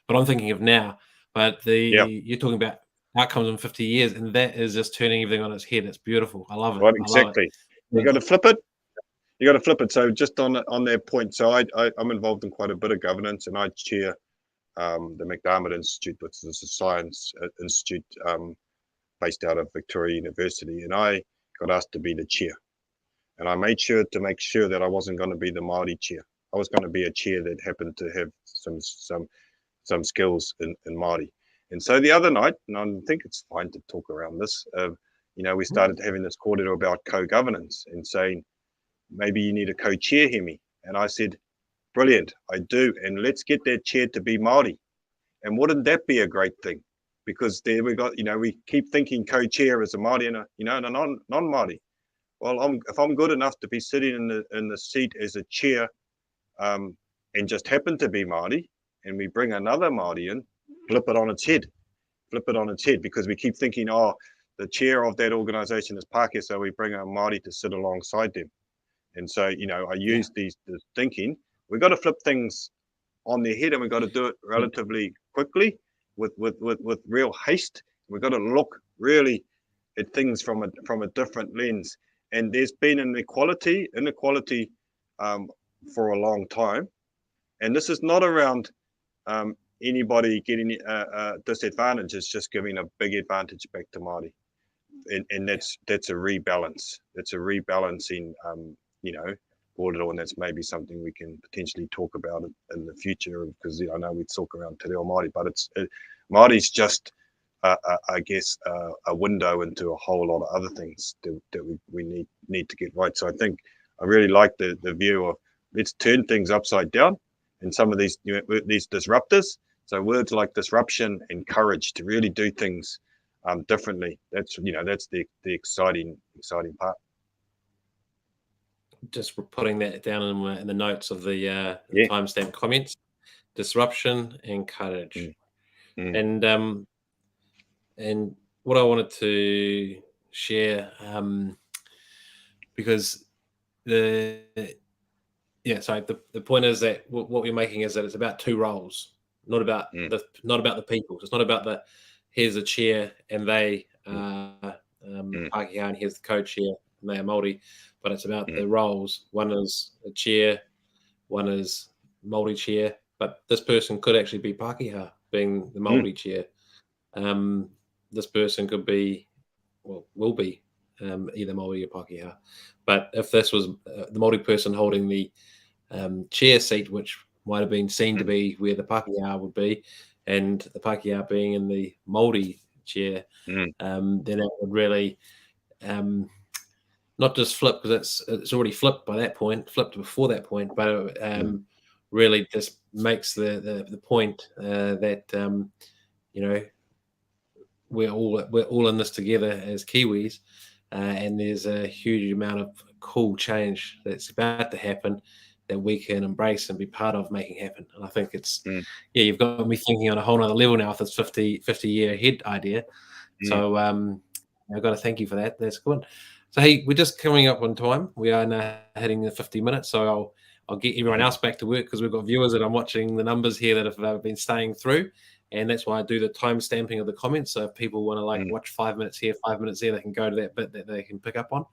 but I'm thinking of now. But Yeah. you're talking about outcomes in 50 years, and that is just turning everything on its head. It's beautiful. I love it. Right, I love it. exactly. You got to flip it. You got to flip it. So just on their point, so I'm involved in quite a bit of governance, and I chair the McDermott Institute, which is a science institute based out of Victoria University, and I got asked to be the chair. And I made sure to make sure that I wasn't going to be the Māori chair. I was going to be a chair that happened to have some skills in Māori. And so the other night, and I think it's fine to talk around this, we started having this kōrero about co-governance and saying, maybe you need a co-chair, Hemi. And I said, brilliant, I do. And let's get that chair to be Māori. And wouldn't that be a great thing? Because there we got, we keep thinking co-chair as a Māori and a non-Māori. Well, if I'm good enough to be sitting in the seat as a chair and just happen to be Māori, and we bring another Māori in, flip it on its head, because we keep thinking, oh, the chair of that organisation is Pākehā, so we bring a Māori to sit alongside them. And so, I use this thinking, we've got to flip things on their head, and we've got to do it relatively quickly with real haste. We've got to look really at things from a different lens. And there's been inequality for a long time. And this is not around anybody getting a disadvantage. It's just giving a big advantage back to Māori. And that's a rebalance. That's a rebalancing, kōrero, and that's maybe something we can potentially talk about in the future, because I know we talk around te reo Māori, but Māori's just I guess a window into a whole lot of other things that we need to get right. So I think I really like the view of let's turn things upside down, and some of these these disruptors. So words like disruption and courage to really do things differently. That's the exciting part. Just putting that down in the notes of the timestamp comments. Disruption and courage. And what I wanted to share, because the point is that what we're making is that it's about two roles, not about the people. It's not about here's the chair and they are Pākehā, and here's the co-chair and they are Māori, but it's about the roles. One is a chair, one is Māori chair, but this person could actually be Pākehā, being the Māori chair. This person could be, will be either Māori or Pākehā. But if this was the Māori person holding the chair seat, which might have been seen to be where the Pākehā would be, and the Pākehā being in the Māori chair, then it would really not just flip, because it's already flipped by that point, flipped before that point, but it really just makes the point that we're all in this together as Kiwis, and there's a huge amount of cool change that's about to happen that we can embrace and be part of making happen. And I think it's you've got me thinking on a whole nother level now with this 50 year ahead idea. So I've got to thank you for that. That's good. So hey, we're just coming up on time. We are now hitting the 50 minutes. So I'll get everyone else back to work, because we've got viewers and I'm watching the numbers here that have been staying through. And that's why I do the time stamping of the comments. So if people want to watch 5 minutes here, 5 minutes there, they can go to that bit that they can pick up on.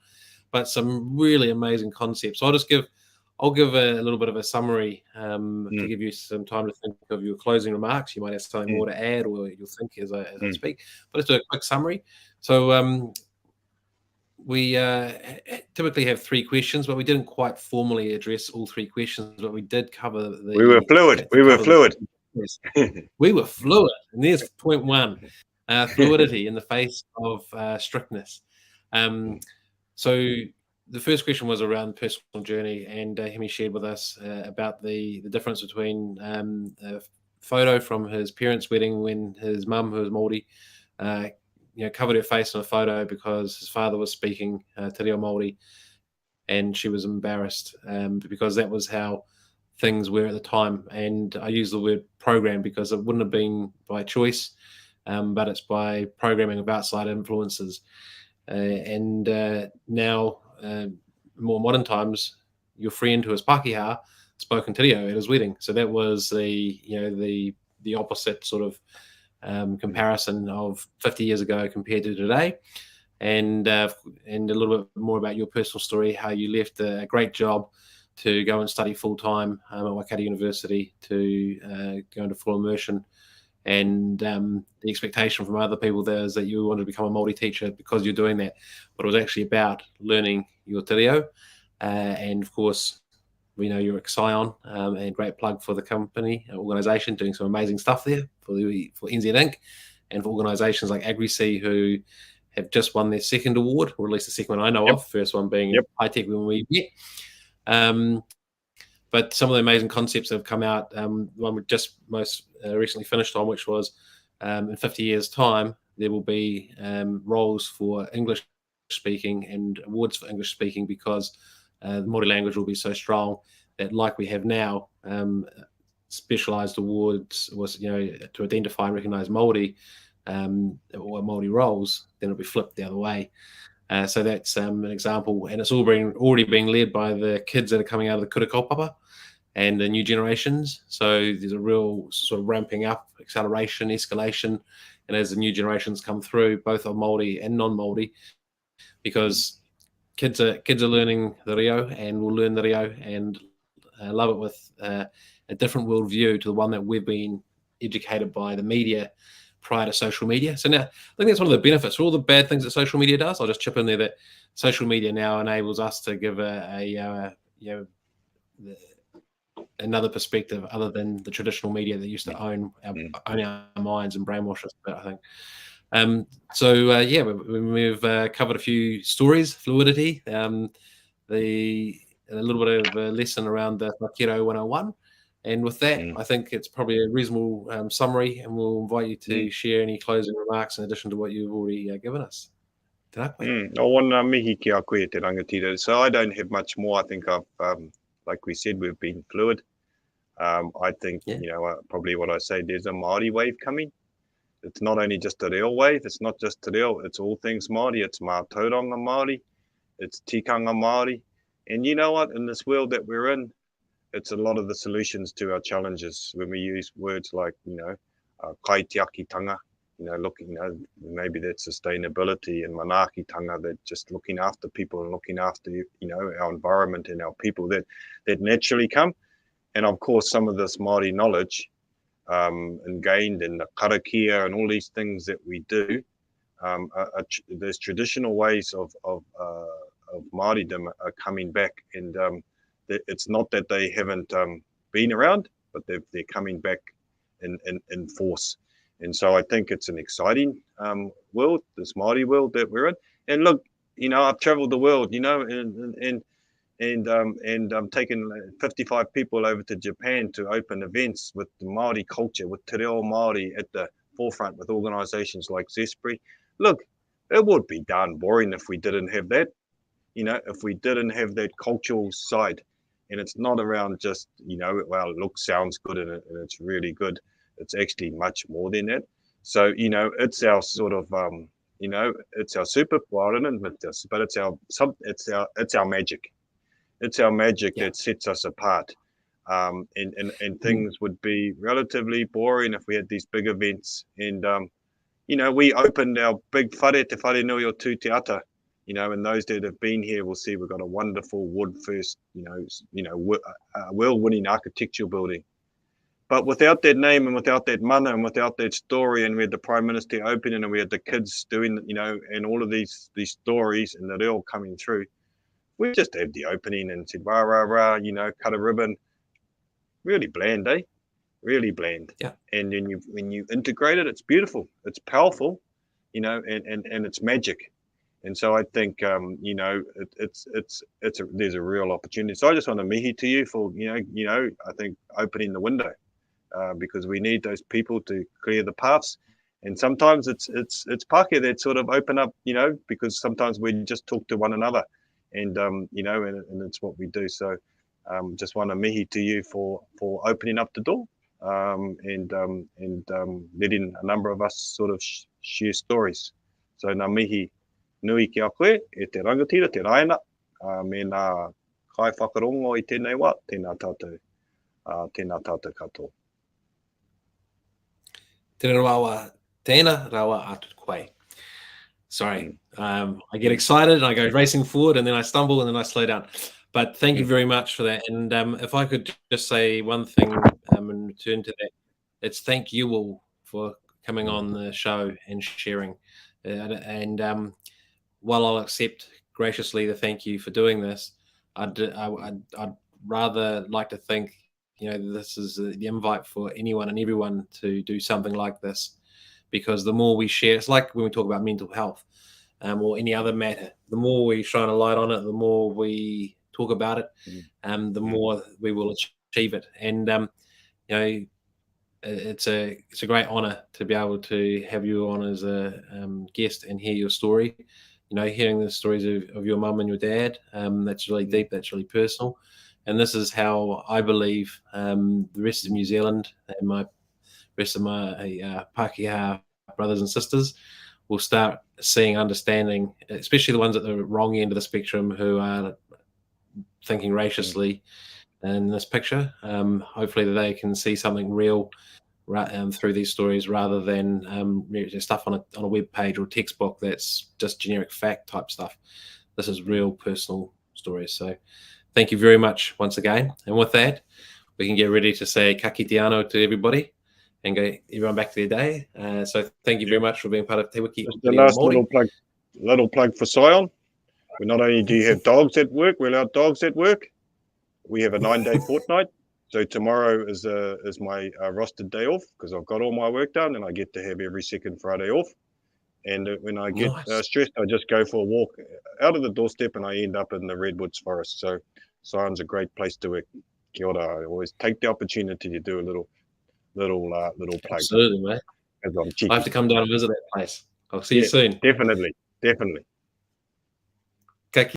But some really amazing concepts. So I'll give a little bit of a summary to give you some time to think of your closing remarks. You might have something more to add, or you'll think as I speak. But let's do a quick summary. So we typically have 3 questions, but we didn't quite formally address all 3 questions. But we did cover We were fluid. We were fluid. We were fluid, and there's point 1, fluidity in the face of strictness. So the first question was around personal journey, and Hemi shared with us about the difference between a photo from his parents' wedding when his mum, who was Māori, covered her face in a photo because his father was speaking te reo Māori, and she was embarrassed because that was how things were at the time. And I use the word program because it wouldn't have been by choice, but it's by programming of outside influences. And now, more modern times, your friend who was Pākehā spoke in te reo at his wedding. So that was the the opposite sort of comparison of 50 years ago compared to today, and a little bit more about your personal story, how you left a great job to go and study full-time at Waikato University, to go into full immersion, and the expectation from other people there is that you wanted to become a Māori teacher because you're doing that, but it was actually about learning your te reo, and of course we know you're a Scion, and great plug for the company, organisation, doing some amazing stuff there for NZ Inc. and for organisations like AgriSea, who have just won their second award, or at least the second one I know of, first one being High Tech when we met. But some of the amazing concepts that have come out, one we just most recently finished on, which was in 50 years' time, there will be roles for English speaking and awards for English speaking, because the Māori language will be so strong that, like we have now, specialised awards was, to identify and recognise Māori or Māori roles, then it'll be flipped the other way. So that's an example, and it's already being led by the kids that are coming out of the kura kaupapa and the new generations. So there's a real sort of ramping up, acceleration, escalation, and as the new generations come through, both of Māori and non-Māori, because kids are learning the reo and will learn the reo and love it with a different worldview to the one that we've been educated by the media prior to social media. So now I think that's one of the benefits for all the bad things that social media does. I'll just chip in there that social media now enables us to give another perspective other than the traditional media that used to own our minds and brainwash us, I think. We've covered a few stories, fluidity, a little bit of a lesson around the Whakiro 101. And with that, I think it's probably a reasonable summary, and we'll invite you to share any closing remarks in addition to what you've already given us. Wana mihi ki a koe te rangatira. So I don't have much more. I think I've, like we said, we've been fluid. I think, probably what I say, there's a Māori wave coming. It's not only just a reo wave, it's not just te reo, it's all things Māori. It's mātauranga Māori, it's tikanga Māori. And you know what, in this world that we're in, it's a lot of the solutions to our challenges when we use words like, kaitiakitanga, maybe that's sustainability, and manaakitanga, that just looking after people and looking after, our environment and our people that naturally come. And of course, some of this Māori knowledge and gained in the karakia and all these things that we do, there's traditional ways of Māoridom are coming back, and it's not that they haven't been around, but they're coming back in force. And so I think it's an exciting world, this Māori world that we're in. And look, I've traveled the world, and I'm taking 55 people over to Japan to open events with the Māori culture, with te reo Māori at the forefront, with organisations like Zespri. Look, it would be darn boring if we didn't have that, if we didn't have that cultural side. And it's not around just, well, look, sounds good and it's really good. It's actually much more than that. So, it's our sort of, it's our superpower, but it's our magic. It's our magic that sets us apart. And things would be relatively boring if we had these big events. And, we opened our big whare, te whare nui o tū te ata. And those that have been here will see we've got a wonderful wood first, world-winning architectural building. But without that name and without that mana and without that story, and we had the Prime Minister opening and we had the kids doing, and all of these stories and the reo coming through, we just had the opening and said, rah, rah, rah, cut a ribbon. Really bland, eh? Really bland. Yeah. And then when you integrate it, it's beautiful. It's powerful, and it's magic. And so I think, there's a real opportunity. So I just want to mihi to you for, I think opening the window, because we need those people to clear the paths. And sometimes it's pākehā that sort of open up, because sometimes we just talk to one another, and and it's what we do. So just want to mihi to you for opening up the door, and letting a number of us sort of share stories. So nā mihi nui ki a koe, e te rangatira, te raena, me nā kai whakarongo i tēnei wā, tēnā tātou katoa. Tēnā tēnā rawa atu koe. Sorry, I get excited and I go racing forward and then I stumble and then I slow down. But thank you very much for that. And if I could just say one thing in return to that, it's thank you all for coming on the show and sharing. And while I'll accept graciously the thank you for doing this, I'd rather like to think, this is the invite for anyone and everyone to do something like this, because the more we share, it's like when we talk about mental health or any other matter, the more we shine a light on it, the more we talk about it, the more we will achieve it. And it's a great honor to be able to have you on as a guest and hear your story. Hearing the stories of your mum and your dad, that's really deep, that's really personal. And this is how I believe the rest of New Zealand and my rest of my Pākehā brothers and sisters will start seeing, understanding, especially the ones at the wrong end of the spectrum who are thinking raciously in this picture. Hopefully they can see something real through these stories, rather than stuff on a web page or textbook that's just generic fact type stuff. This is real personal stories. So thank you very much once again. And with that, we can get ready to say ka kite anō to everybody and go everyone back to their day. So thank you very much for being part of Te Wiki. The last little plug for Scion. We not only do you have dogs at work, we allow dogs at work. We have a 9-day fortnight. So tomorrow is my rostered day off, because I've got all my work done and I get to have every second Friday off. And when I get stressed, I just go for a walk out of the doorstep and I end up in the Redwoods Forest. So Sion's a great place to work. Kia ora. I always take the opportunity to do a little plug. Absolutely, mate. I have to come down and visit that place. I'll see you soon. Definitely.